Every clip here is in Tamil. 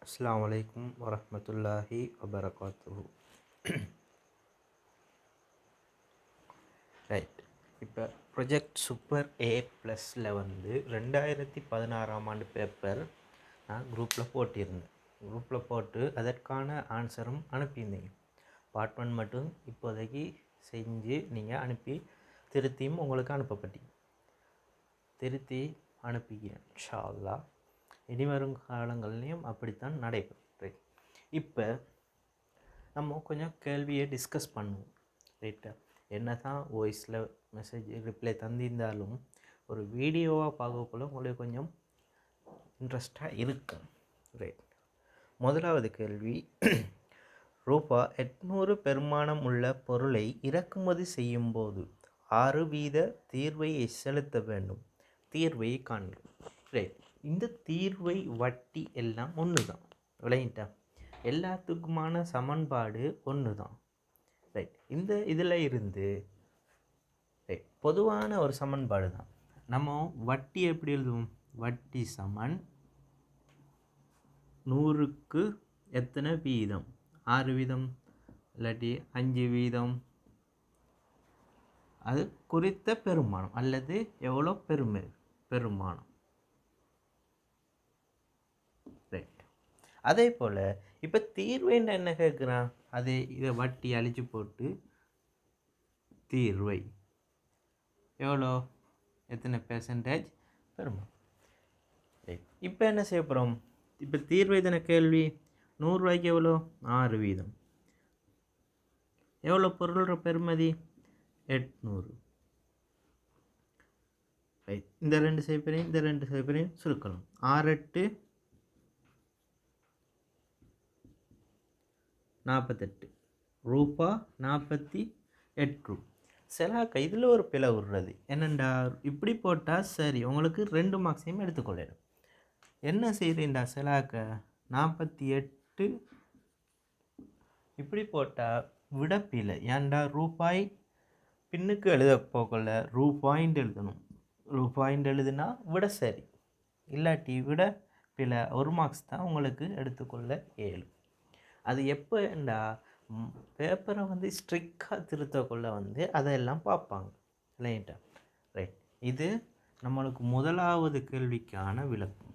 அஸ்ஸலாமு அலைக்கும் வரஹ்மத்துல்லாஹி வபரகாத்துஹு. ரைட், இப்போ ப்ரொஜெக்ட் சூப்பர் A+ல் வந்து 2016ஆம் ஆண்டு பேப்பர் நான் குரூப்பில் போட்டிருந்தேன். குரூப்பில் போட்டு அதற்கான ஆன்சரும் அனுப்பியிருந்தீங்க. பார்ட் 1 மட்டும் இப்போதைக்கு செஞ்சு நீங்கள் அனுப்பி திருத்தியும் உங்களுக்கு அனுப்பப்பட்டீங்க. திருத்தி அனுப்பிக்கிறேன் இன்ஷா அல்லாஹ். இனி வரும் காலங்கள்லேயும் அப்படித்தான் நடைபெறும். ரைட், இப்போ நம்ம கொஞ்சம் கேள்வியை டிஸ்கஸ் பண்ணுவோம். ரைட்டா, என்ன தான் வாய்ஸில் மெசேஜ் ரிப்ளை தந்திருந்தாலும் ஒரு வீடியோவாக பார்க்கக்குள்ள உங்களுக்கு கொஞ்சம் இன்ட்ரெஸ்டாக இருக்கும். ரைட், முதலாவது கேள்வி, ரூபா 800 பெருமானம் உள்ள பொருளை இறக்குமதி செய்யும் போது 6% தீர்வையை செலுத்த வேண்டும். தீர்வை காண்க. ரைட், இந்த தீர்வை வட்டி எல்லாம் ஒன்று தான். விளையிட்டா, எல்லாத்துக்குமான சமன்பாடு ஒன்று தான். ரைட், இந்த இதில் இருந்து ரைட் பொதுவான ஒரு சமன்பாடு தான். நம்ம வட்டி எப்படி எழுதுவோம்? வட்டி சமன் 100க்கு எத்தனை வீதம்? 6 வீதம் இல்லாட்டி 5 வீதம், அது குறித்த பெருமானம் அல்லது எவ்வளோ பெருமானம். ரைட், அதே போல் இப்போ தீர்வைன்னு என்ன கேட்குறான்? அதே இதை வட்டி அழிச்சு போட்டு தீர்வை எவ்வளோ, எத்தனை பெர்சன்டேஜ் பெருமானம். ரைட், இப்போ என்ன செய்ய போகிறோம்? இப்போ தீர்வை தானே கேள்வி. 100 ரூபாய்க்கு எவ்வளோ? 6 வீதம். எவ்வளோ பொருளோட பெறுமதி? 800. ரைட், இந்த ரெண்டு செய்ப்பறையும் சுருக்கலாம். 6 8 48 ரூபா 48. சிலாக்க இதில் ஒரு பிழை விடுறது என்னண்டா, இப்படி போட்டால் சரி உங்களுக்கு 2 மார்க்ஸையும் எடுத்துக்கொள்ளிடும். என்ன செய்கிறீண்டா, சிலாக்க 48 இப்படி போட்டால் விட பிழை. ஏன்டா, ரூபாய் பின்னுக்கு எழுத போகல, ரூபாயிண்ட் எழுதணும். ரூபாயிண்ட் எழுதுனா விட சரி, இல்லாட்டி விட பிழை. 1 மார்க்ஸ் தான் உங்களுக்கு எடுத்துக்கொள்ள இயலும். அது எப்போண்டா, பேப்பரை வந்து ஸ்ட்ரிக்டாக திருத்தக்குள்ள வந்து அதெல்லாம் பார்ப்பாங்க. இல்லைட்டா? ரைட், இது நம்மளுக்கு முதலாவது கேள்விக்கான விளக்கம்.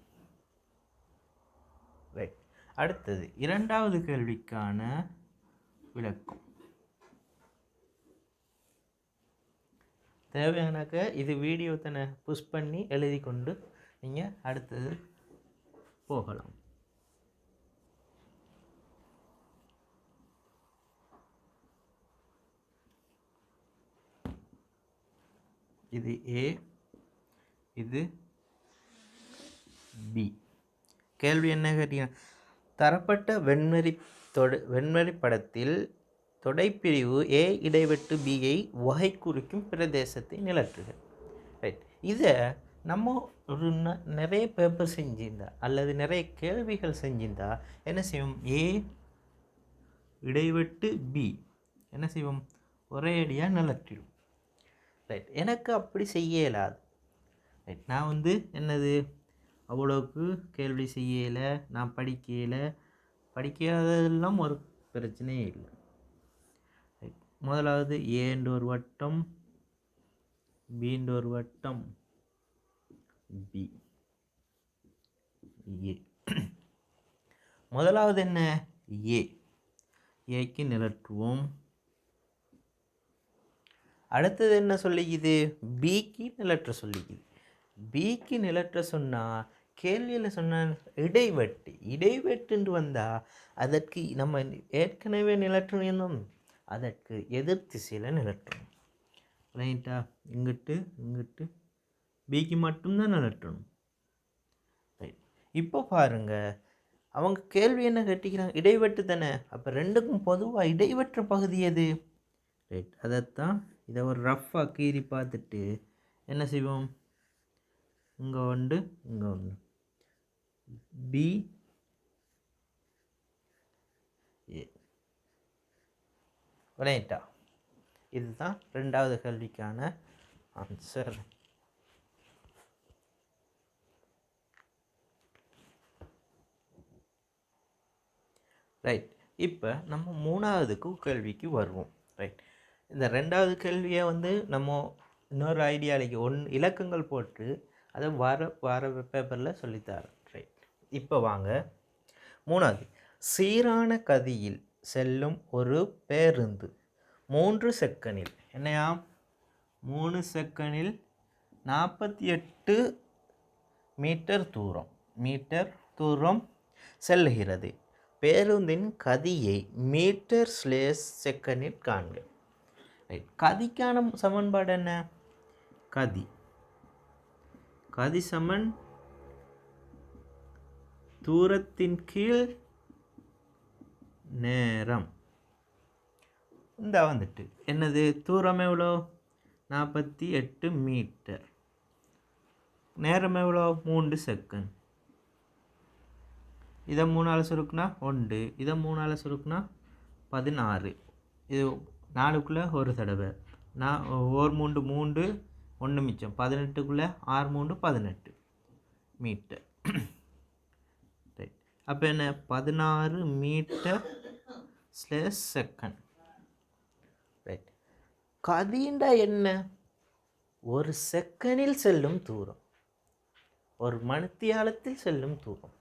ரைட், அடுத்தது இரண்டாவது கேள்விக்கான விளக்கம். தேவையானாக்க இது வீடியோ தானே, புஷ் பண்ணி எழுதி கொண்டு நீங்கள் அடுத்தது போகலாம். இது A, இது B. கேள்வி என்ன கேட்டீங்க? தரப்பட்ட வெண்மரி படத்தில் தொடைப்பிரிவு A இடைவெட்டு Bயை வகை குறிக்கும் பிரதேசத்தை நிலற்றுக. ரைட், இதை நம்ம ஒரு நிறைய பேப்பர் செஞ்சிருந்தா அல்லது நிறைய கேள்விகள் செஞ்சிருந்தா என்ன செய்வோம்? A இடைவெட்டு B என்ன செய்வோம்? ஒரே அடியாக நிலற்றிடும். ரைட், எனக்கு அப்படி செய்ய இயலாது. ரைட், நான் வந்து என்னது அவ்வளோக்கு கேள்வி செய்யலை, நான் படிக்காததெல்லாம் ஒரு பிரச்சனையே இல்லை. ரைட், முதலாவது ஏன்ற ஒரு வட்டம், பீன்ற ஒரு வட்டம், பி ஏ. முதலாவது என்ன? ஏக்கு நிலற்றுவோம். அடுத்தது என்ன சொல்லிக்குது? பிக்கு நிலற்ற சொல்லிக்குது. பிக்கு நிலற்ற சொன்னால் கேள்வியில் சொன்ன இடைவெட்டுன்னு வந்தால் அதற்கு நம்ம ஏற்கனவே நிலற்றணும், அதற்கு எதிர் திசையில் நிலற்றணும். ரைட்டா? இங்கிட்டு பிக்கு மட்டும்தான் நிலற்றணும். ரைட், இப்போ பாருங்கள், அவங்க கேள்வி என்ன கேட்டிக்கிறாங்க? இடைவெட்டு தானே. அப்போ ரெண்டுக்கும் பொதுவாக இடைவெற்ற பகுதி எது? ரைட், அதைத்தான் இதை ஒரு ரஃப்பாக கீறி பார்த்துட்டு என்ன செய்வோம்? இங்கே ஒன்று, இங்கே ஒன்று, பி ஏ. ரைட்டா? இதுதான் ரெண்டாவது கேள்விக்கான ஆன்சர். ரைட். இப்போ நம்ம 3வது கேள்விக்கு வருவோம். ரைட். இந்த 2வது கேள்வியை நம்ம இன்னொரு ஐடியாலைக்கு இலக்கங்கள் போட்டு அதை வார பேப்பரில் சொல்லித்தரேன். ரைட். இப்போ வாங்க 3வது. சீரான கதியில் செல்லும் ஒரு பேருந்து 3 செகண்டில் என்னையா 3 செகண்டில் 48 மீட்டர் தூரம் செல்கிறது. பேருந்தின் கதியை மீட்டர்/செகண்டில் காண்க. ரைட். கதிக்கான சமன்பாடு என்ன? கதி சமன் தூரத்தின் கீழ் நேரம். இந்த என்னது தூரம் எவ்வளோ? 48 மீட்டர். நேரம் எவ்வளோ? 3 செகண்ட். இதை 3ஆல் சுருக்குனா 1, இதை 3ஆல் சுருக்குனா 16. இது 4க்குள்ளே ஒரு தடவை ஒரு 3 1 மிச்சம் 18க்குள்ளே 6 18 மீட்டர். ரைட். அப்போ என்ன 16 மீட்டர்/செகண்ட். ரைட். கதிண்டா என்ன? ஒரு செகண்டில் செல்லும் தூரம், ஒரு மணித்தியாலத்தில் செல்லும் தூரம்.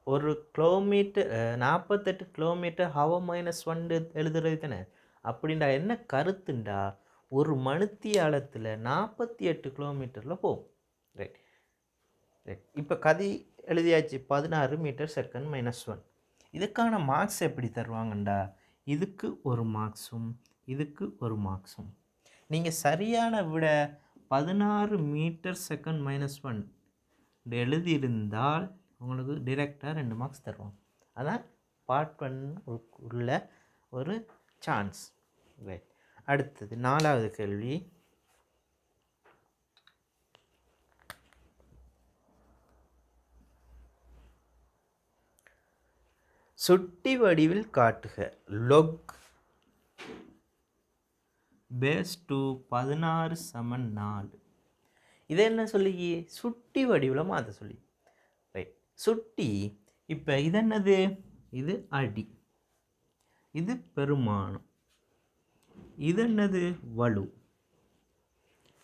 ஒரு கிலோமீட்டர் 48 கிலோமீட்டர் h-1 எழுதுறது தானே. அப்படின்டா என்ன கருத்துண்டா, ஒரு மணித்தியாலத்தில் 48 கிலோமீட்டரில் போகும். ரைட். ரைட். இப்போ கதி எழுதியாச்சு 16 மீட்டர்/செகண்ட் -1. இதுக்கான மார்க்ஸ் எப்படி தருவாங்கண்டா, இதுக்கு ஒரு மார்க்ஸும் இதுக்கு ஒரு மார்க்ஸும். நீங்கள் சரியான விட 16 மீட்டர்/செகண்ட் -1 எழுதியிருந்தால் உங்களுக்கு டிரெக்டாக 2 மார்க்ஸ் தருவாங்க. அதான் பார்ட் 1 உள்ள ஒரு சான்ஸ். ரைட். அடுத்தது 4வது கேள்வி. சுட்டி வடிவில் காட்டுக. log base 2 16 = 4. இதை என்ன சொல்லி சுட்டி வடிவில் மாற்ற சொல்லி. ரைட். சுட்டி. இப்போ இது என்னது? இது அடி, இது பெருமானம், இது என்னது? வலு.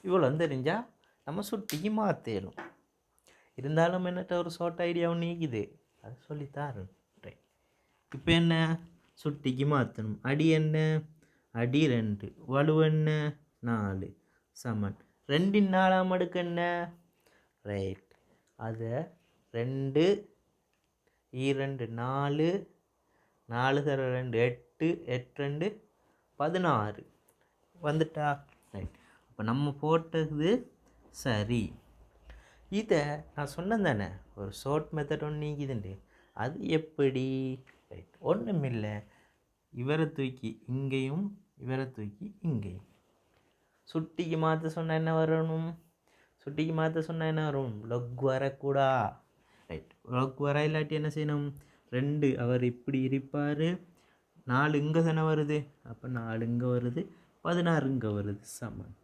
இவ்வளோ தெரிஞ்சால் நம்ம சுட்டிக்கு மாற்றணும். இருந்தாலும் என்னட்ட ஒரு ஷார்ட் ஐடியா ஒன்று நீக்குது, அதை சொல்லித்தாரேன். ரைட். இப்போ என்ன? சுட்டிக்கு மாற்றணும். அடி என்ன? அடி 2, வலு என்ன? 4 சமன் 2 4ஆம் அடுக்கு என்ன? ரைட். அதை 2 2 4 4 தர 2 8 8 2 16 வந்துட்டா. ரைட். அப்போ நம்ம போட்டது சரி. இதை நான் சொன்னேன் தானே, ஒரு ஷார்ட் மெத்தட் ஒன்று நீக்குதுண்டு. அது எப்படி? ரைட். ஒன்றுமில்லை, இவரை தூக்கி இங்கேயும் இவரை தூக்கி இங்கேயும் சுட்டிக்கு மாற்ற சொன்னால் என்ன வரணும்? சுட்டிக்கு மாற்ற சொன்னால் என்ன வரும்? லொக் வரக்கூடா. ரைட். லொக் வர இல்லாட்டி என்ன செய்யணும்? 2 அவர் இப்படி இருப்பார், 4 இங்கே தானே வருது, அப்போ 4 இங்கே வருது, 16 இங்கே வருது, சமன்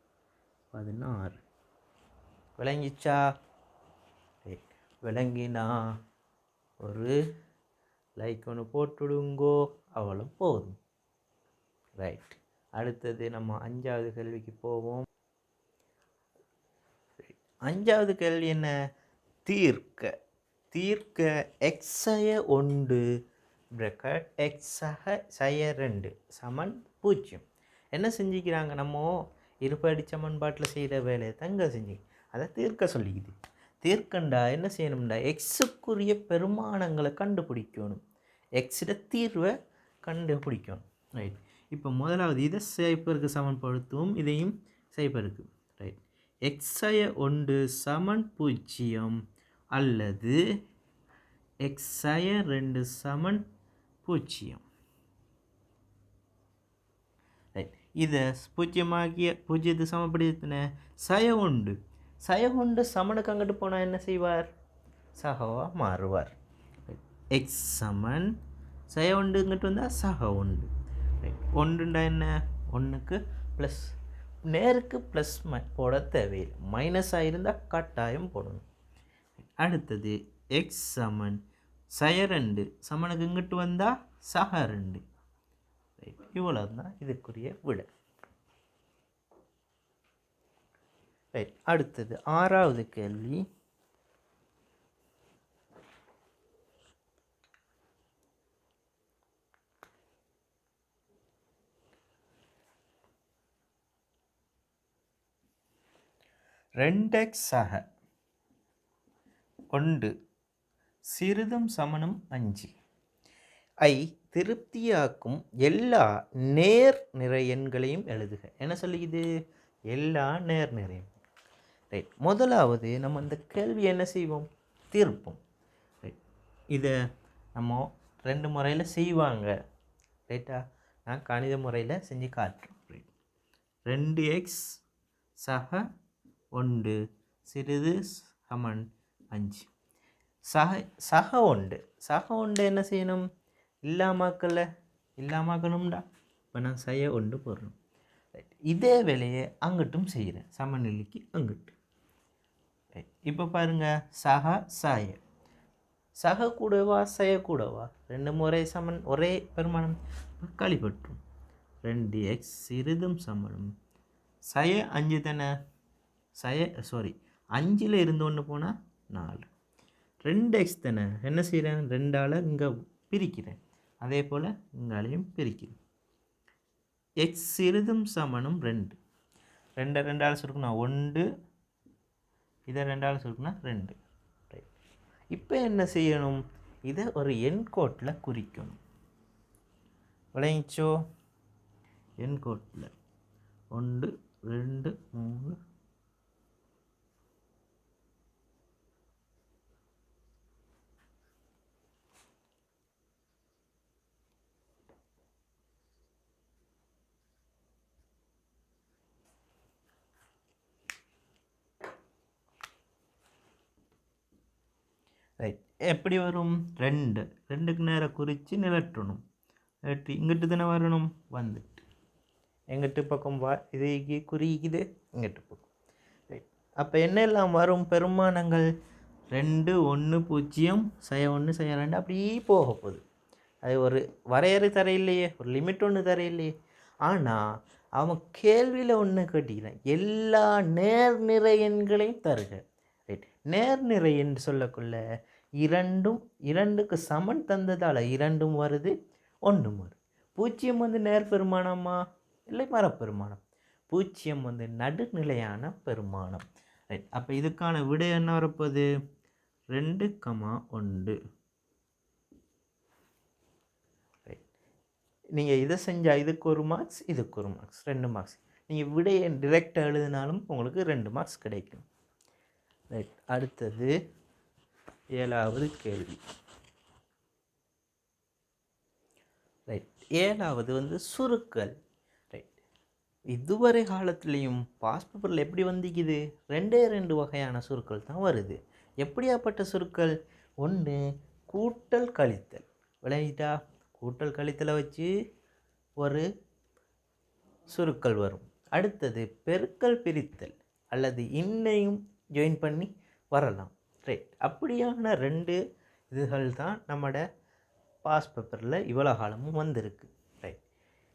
16. விளங்கிச்சா? ரைட். விளங்கினா ஒரு லைக் ஒன்று போட்டுடுங்கோ, அவ்வளோ போதும். ரைட். அடுத்தது நம்ம 5வது கேள்விக்கு போவோம். 5வது கேள்வி என்ன? தீர்க்க x/1 x/2 சமன் 0. என்ன செஞ்சுக்கிறாங்க? நம்ம இருபடி சமன்பாட்டில் செய்கிற வேலையை தங்க செஞ்சு அதை தீர்க்க சொல்லிக்குது. தீர்க்கண்டா என்ன செய்யணும்டா, எக்ஸுக்குரிய பெருமானங்களை கண்டுபிடிக்கணும், எக்ஸோட தீர்வை கண்டுபிடிக்கணும். ரைட். இப்போ முதலாவது இதை சைபருக்கு சமன்படுத்துவோம், இதையும் சைபருக்கு. ரைட். x/1 சமன் 0 அல்லது x/2 சமன் 0. ரைட். இதை 0 சமப்படுத்தின சய1 சமனுக்கு அங்கிட்டு போனால் என்ன செய்வார்? சகவா மாறுவார். எக்ஸ் சமன் சய1 இங்கிட்டு வந்தால் சக1. ரைட். 1ண்டா என்ன? 1க்கு ப்ளஸ், நேருக்கு ப்ளஸ் போட தேவையில்லை, மைனஸாக இருந்தால் கட்டாயம் போடணும். அடுத்தது எக்ஸ் சமன் சய2 சமனுக்கு இங்கிட்டு வந்தால் சக 2. ரைட், இவ்வளோ தான் இதுக்குரிய விடை. ரைட், அடுத்தது 6வது கேள்வி. ரெண்டெக்ஸ் சக 1 சிறிதும் சமணம் 5 ஐ திருப்தியாக்கும் எல்லா நேர் நிறை எண்களையும் எழுதுக. என்ன சொல்லிக்குது? எல்லா நேர் நிறை. ரைட், முதலாவது நம்ம இந்த கேள்வி என்ன செய்வோம்? தீர்ப்போம். ரைட், இதை நம்ம 2 முறையில் செய்வாங்க. ரைட்டா, நான் கணித முறையில் செஞ்சு காட்டுறேன். ரைட், 2x சக 1 சிறிது சமன் 5. சக 1 என்ன செய்யணும்? இல்லாமக்கணும்டா. இப்போ நான் செய்ய 1 போடுறோம். ரைட், இதே வேலையை அங்கிட்டும் செய்கிறேன், சமநிலைக்கு அங்கிட்டு. ரைட், இப்போ பாருங்கள், சக கூடவா செய்யக்கூடவா? 2 முறை சமன், ஒரே பெருமானம், கழிப்பற்றும். 2x சிறிதும் சமனும் சய 5 தானே. 5ல் இருந்து 1 போனால் 4. 2x தானே. என்ன செய்கிறேன்? 2ஆல் இங்கே பிரிக்கிறேன், அதே போல் இங்காலையும் பிரிக்கிறேன். எக்ஸ் சிறிதும் சமனும் 2. 2ஆல் சுருக்குனா 1, இதை 2ஆல் சுருக்குனா 2. ரைட், இப்போ என்ன செய்யணும்? இதை ஒரு எண்கோட்டில் குறிக்கணும். விளையிச்சோ? எண்கோட்டில் 1 2 3. ரைட், எப்படி வரும்? 2க்கு நேரம் குறித்து நிலட்டணும். நிலட்டி இங்கிட்டு தானே வரணும். வந்துட்டு எங்கிட்டு பக்கம் இது குறிக்குது, இங்கிட்டு பக்கம். ரைட், அப்போ என்னெல்லாம் வரும்? பெருமானங்கள் 2 1 0 செய்ய 1 செய்ய 2 அப்படியே போக போகுது. அது ஒரு வரையறை தரையில்லையே, ஒரு லிமிட் ஒன்று தரையில்லையே. ஆனால் அவன் கேள்வியில் ஒன்று கேட்டிக்கிறான், எல்லா நேர்நிறை எண்களையும் தருக. ரைட், நேர்நிறை என்று சொல்லக்குள்ள 2க்கு சமன் தந்ததால் 2 வருது, 1 வருது. 0 வந்து நேர் பெருமானமா இல்லை மரப்பெருமானம்? 0 வந்து நடுநிலையான பெருமானம். ரைட், அப்போ இதுக்கான விடை என்ன வரப்போகுது? 2,1. ரைட், நீங்கள் இதை செஞ்சால் இதுக்கு 1 மார்க்ஸ், இதுக்கு 1 மார்க்ஸ், 2 மார்க்ஸ். நீங்கள் விடையை டிரெக்டாக எழுதினாலும் உங்களுக்கு 2 மார்க்ஸ் கிடைக்கும். ரைட், அடுத்தது 7வது கேள்வி. ரைட், 7வது வந்து சுருக்கல். ரைட், இதுவரை காலத்துலேயும் பாஸ் பேப்பரில் எப்படி வந்திக்குது? 2 வகையான சுருக்கள் தான் வருது. எப்படியாப்பட்ட சுருக்கள்? 1 கூட்டல் கழித்தல். விளையிட்டா, கூட்டல் கழித்தலை வச்சு ஒரு சுருக்கள் வரும். அடுத்தது பெருக்கல் பிரித்தல் அல்லது இன்னையும் ஜாயின் பண்ணி வரலாம். ரைட், அப்படியான 2 இதுகள் தான் நம்மட பாஸ் பேப்பரில் இவ்வளோ காலமும் வந்திருக்கு. ரைட்,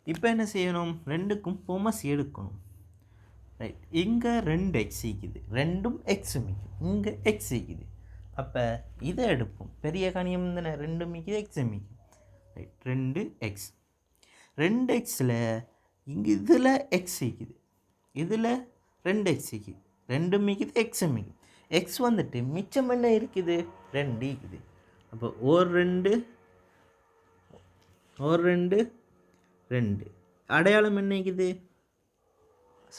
இப்போ என்ன செய்யணும்? 2க்கும் பொமஸ் எடுக்கணும். ரைட், இங்கே 2x ஈக்குது, 2ம் எக்ஸு மிக்கும், இங்கே எக்ஸ் ஈக்குது. அப்போ இதை எடுப்போம். பெரிய கணியம் தானே, 2 மிக்குது, எக்ஸு மிக்கும். Right, 2x. 2xல் இங்கே இதில் எக்ஸ் ஈக்குது, இதில் 2x ஈக்குது, 2 மிக்குது, எக்ஸு மிக்கும். எக்ஸ் வந்துட்டு மிச்சம் என்ன இருக்குது? 2 இருக்குது. அப்போ ஒரு 2 2 அடையாளம் என்ன இருக்குது?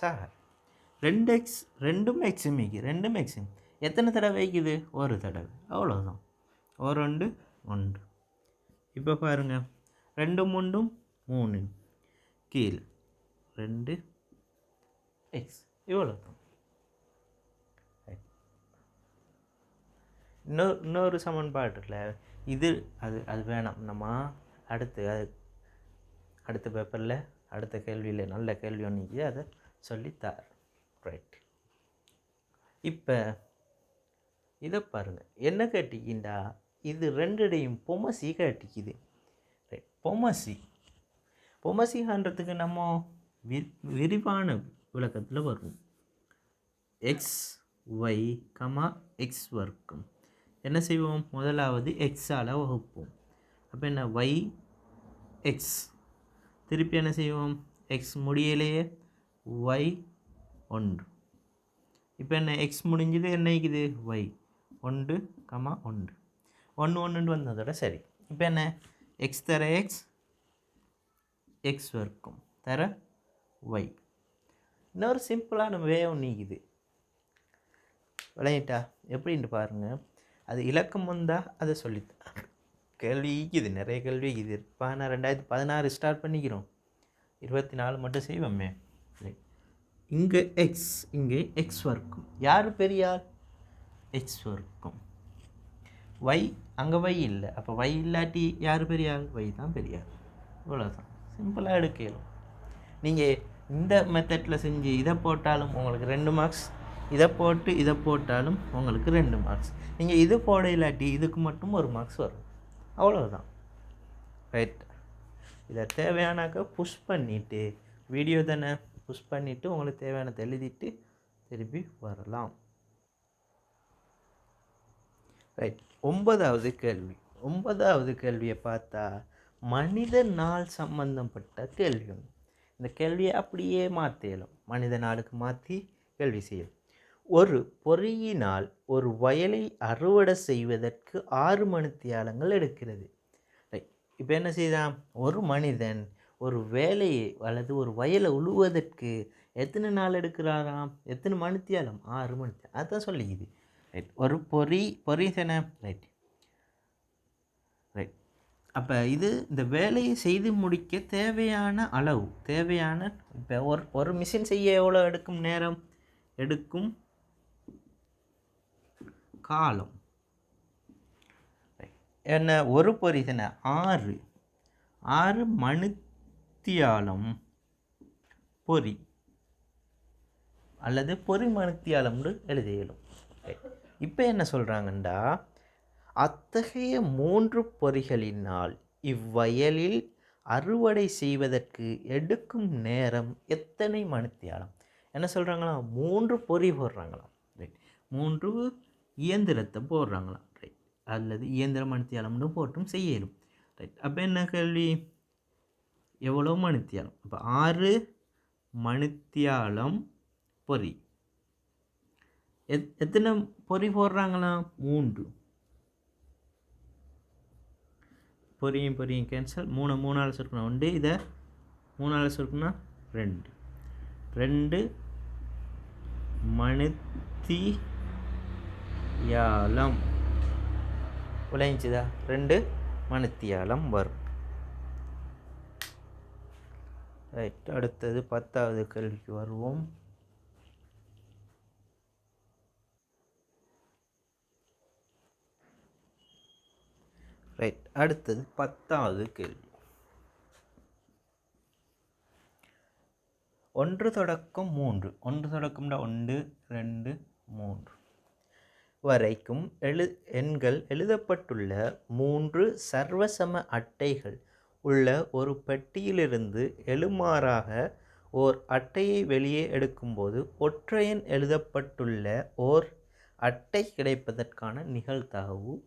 சார் 2x, 2ம் எக்ஸு மிக்கு, 2ம் எக்ஸு. எத்தனை தடவை வைக்குது? ஒரு தடவை, அவ்வளோதான். ஒரு 2 1. இப்போ பாருங்கள், 2 3 3 கீழ் 2x, இவ்வளோ தான். இன்னொரு சமன்பாட்டில் இது அது வேணாம். நம்ம அடுத்த பேப்பரில் அடுத்த கேள்வியில் நல்ல கேள்வி ஒன்று அதை சொல்லித்தார். ரைட், இப்போ இதை பாருங்கள், என்ன கேட்டிக்கிண்டா இது 2டையும் பொமசி கேட்டிக்குது. ரைட். பொமசின்றதுக்கு நம்ம விரிவான விளக்கத்தில் வருவோம். எக்ஸ் ஒய் எக்ஸ் வர்க்கம் என்ன செய்வோம்? முதலாவது எக்ஸால் வகுப்போம். அப்போ என்ன? Y X. திருப்பி என்ன செய்வோம்? எக்ஸ் முடியலையே ஒய் 1. இப்போ என்ன? எக்ஸ் முடிஞ்சது என்ன இருக்குது? ஒய் 1, 1 1 வந்ததோட சரி. இப்போ என்ன? எக்ஸ் தர எக்ஸ், எக்ஸ் வர்க்கம் தர ஒய். இன்னொரு சிம்பிளான வே நீக்குது. விளையிட்டா எப்படின்ட்டு பாருங்கள். அது இலக்கம் வந்தால் அதை சொல்லித்தரேன். கேள்வி இது நிறைய கேள்வி இது. இப்போ நான் 2016 ஸ்டார்ட் பண்ணிக்கிறோம். 24 மட்டும் செய்வோமே. இங்கே எக்ஸ், இங்கே எக்ஸ் வர்க்கம். யார் பெரியார்? எக்ஸ் வர்க்கம். ஒய், அங்கே ஒய் இல்லை. அப்போ ஒய் இல்லாட்டி யார் பெரியார்? ஒய் தான் பெரியார். இவ்வளோதான், சிம்பிளாக எடுக்கலாம். நீங்கள் இந்த மெத்தடில் செஞ்சு இதை போட்டாலும் உங்களுக்கு 2 மார்க்ஸ், இதை போட்டு இதை போட்டாலும் உங்களுக்கு 2 மார்க்ஸ். நீங்கள் இது போட இல்லாட்டி இதுக்கு மட்டும் 1 மார்க்ஸ் வரும். அவ்வளோதான். ரைட். இதை தேவையானாக்க புஷ் பண்ணிவிட்டு, வீடியோ தானே, புஷ் பண்ணிவிட்டு உங்களுக்கு தேவையானதை எழுதிட்டு திருப்பி வரலாம். ரைட். 9வது கேள்வி. 9வது கேள்வியை பார்த்தா மனித நாள் சம்பந்தப்பட்ட கேள்வி. இந்த கேள்வியை அப்படியே மாற்றலாம். மனித நாளுக்கு மாற்றி கேள்வி செய்யும். ஒரு பொறியினால் ஒரு வயலை அறுவடை செய்வதற்கு 6 மணித்தியாலங்கள் எடுக்கிறது. ரைட். இப்போ என்ன செய்தான்? ஒரு மனிதன் ஒரு வேலையை அல்லது ஒரு வயலை உழுவதற்கு எத்தனை நாள் எடுக்கிறாராம்? எத்தனை மணித்தியாலம்? 6 மணித்தியாலம். அதுதான் சொல்லிக்குது. ரைட். ஒரு பொறி தானே. ரைட். ரைட். அப்போ இது இந்த வேலையை செய்து முடிக்க தேவையான அளவு, தேவையான, இப்போ ஒரு மிஷின் செய்ய எவ்வளோ எடுக்கும் நேரம்? எடுக்கும் காலம் என்ன? ஒரு பொறி தானே. 6 மணித்தியாலம் பொறி அல்லது பொறி மணித்தியாலம்னு எழுத இயலும். இப்போ என்ன சொல்கிறாங்கண்டா, அத்தகைய 3 பொறிகளினால் இவ்வயலில் அறுவடை செய்வதற்கு எடுக்கும் நேரம் எத்தனை மணித்தியாலம்? என்ன சொல்கிறாங்களாம்? 3 பொறி போடுறாங்களாம். ரைட். 3 இயந்திரத்தை போடுறாங்களாம். ரைட். அல்லது இயந்திர மணித்தியாலம்னு போட்டும் செய்யலும். ரைட். அப்போ என்ன கேள்வி? எவ்வளோ மணித்தியாலம்? அப்போ 6 மணித்தியாலம் பொறி. எத்தனை பொறி போடுறாங்களாம்? 3. பொரியும் கேன்சல். 3 சுருக்கணும் 1. இதை 3 சுருக்கணும் 2. 2 மணித்தியாலம் விளைஞ்சுதா? 2 மணித்தியாலம் வரும். ரைட். அடுத்தது 10வது கேள்விக்கு வருவோம். ரைட். அடுத்தது 10வது கேள்வி. 1 தொடக்கம் 3, 1 தொடக்கம்னா 1, 2, 3 வரைக்கும் எண்கள் எழுதப்பட்டுள்ள 3 சர்வசம அட்டைகள் உள்ள ஒரு பெட்டியிலிருந்து எழுமாறாக ஓர் அட்டையை வெளியே எடுக்கும்போது ஒற்றையன் எழுதப்பட்டுள்ள ஓர் அட்டை கிடைப்பதற்கான நிகழ்தகவை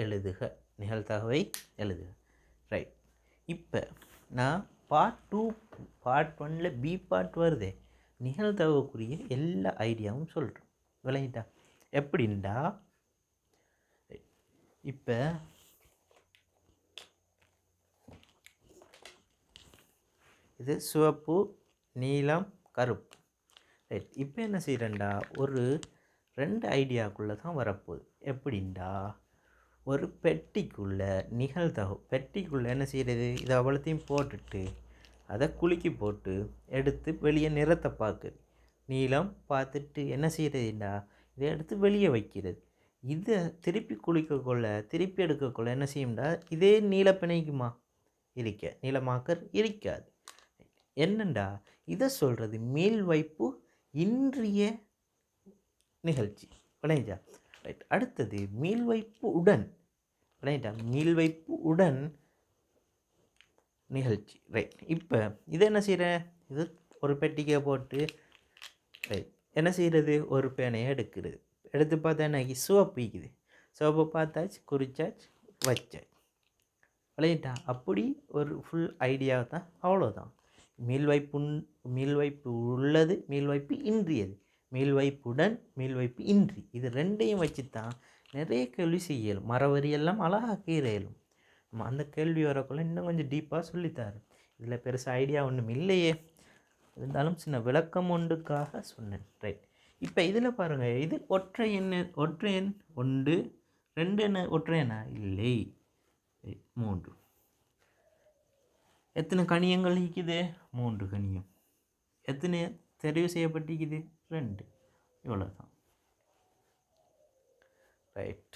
எழுதுக. நிகழ்தகவை எழுதுக. ரைட். இப்போ நான் பார்ட் 2 பார்ட் 1ல் பி பார்ட் வருதே, நிகழ்தகவுக்குரிய எல்லா ஐடியாவும் சொல்கிறேன். விளங்கிட்டா? எப்படின்டா, இப்போ இது சிவப்பு, நீலம், கருப்பு. ரைட். இப்போ என்ன செய்கிறேன்டா, ஒரு 2 ஐடியாக்குள்ளே தான் வரப்போகுது. எப்படின்டா, ஒரு பெட்டிக்குள்ளே நிகழ்தகவு, பெட்டிக்குள்ளே என்ன செய்கிறது, இதை அவ்வளோத்தையும் போட்டுட்டு அதை குலுக்கி போட்டு எடுத்து வெளியே நிறத்தை பார்க்குது. நீளம் பார்த்துட்டு என்ன செய்கிறதுண்டா, இதை எடுத்து வெளியே வைக்கிறது. இதை திருப்பி குளிக்கக்குள்ள, திருப்பி எடுக்கக்குள்ள என்ன செய்யும்டா, இதே நீல பிணைக்குமா? நீளமாக்கர் இருக்காது. என்னண்டா இதை சொல்கிறது மீள் வைப்பு இன்றைய நிகழ்ச்சி. விளைஞ்சா? ரைட். அடுத்தது மீள் வைப்பு உடன் ரைட்டா, மீள்வைப்பு உடன் நிகழ்ச்சி. ரைட், இப்போ இது என்ன செய்கிறேன், இது ஒரு பெட்டிக்கை போட்டு ரைட் என்ன செய்கிறது, ஒரு பேனையை எடுக்கிறது. எடுத்து பார்த்தா என்ன சிவப்பு விற்கிது, சிவப்பை பார்த்தாச்சு, குறிச்சாச்சு, வச்சாச்சு. ரைட்டா, அப்படி ஒரு ஃபுல் ஐடியாவை தான், அவ்வளோதான். மீள்வைப்பு உள்ளது, மீள்வைப்பு இன்றியது, மீள்வைப்புடன், மீள்வைப்பு இன்றி, இது ரெண்டையும் வச்சு தான் நிறைய கேள்வி செய்யலும். மரவரியெல்லாம் அழகாக கீரையிலும். நம்ம அந்த கேள்வி வரக்குள்ள இன்னும் கொஞ்சம் டீப்பாக சொல்லித்தாரு. இதில் பெருசாக ஐடியா ஒன்றும் இல்லையே, இருந்தாலும் சின்ன விளக்கம் ஒன்றுக்காக சொன்னேன். ரைட், இப்போ இதில் பாருங்கள், இது ஒற்றை எண் ஒன்று, ரெண்டு என்ன ஒற்றை எண்ணா இல்லை, 3. எத்தனை கணியங்கள் இருக்குது, 3 கணியம். எத்தனை தெரிவு செய்யப்பட்டிருக்குது, 2. இவ்வளோதான். ரைட்.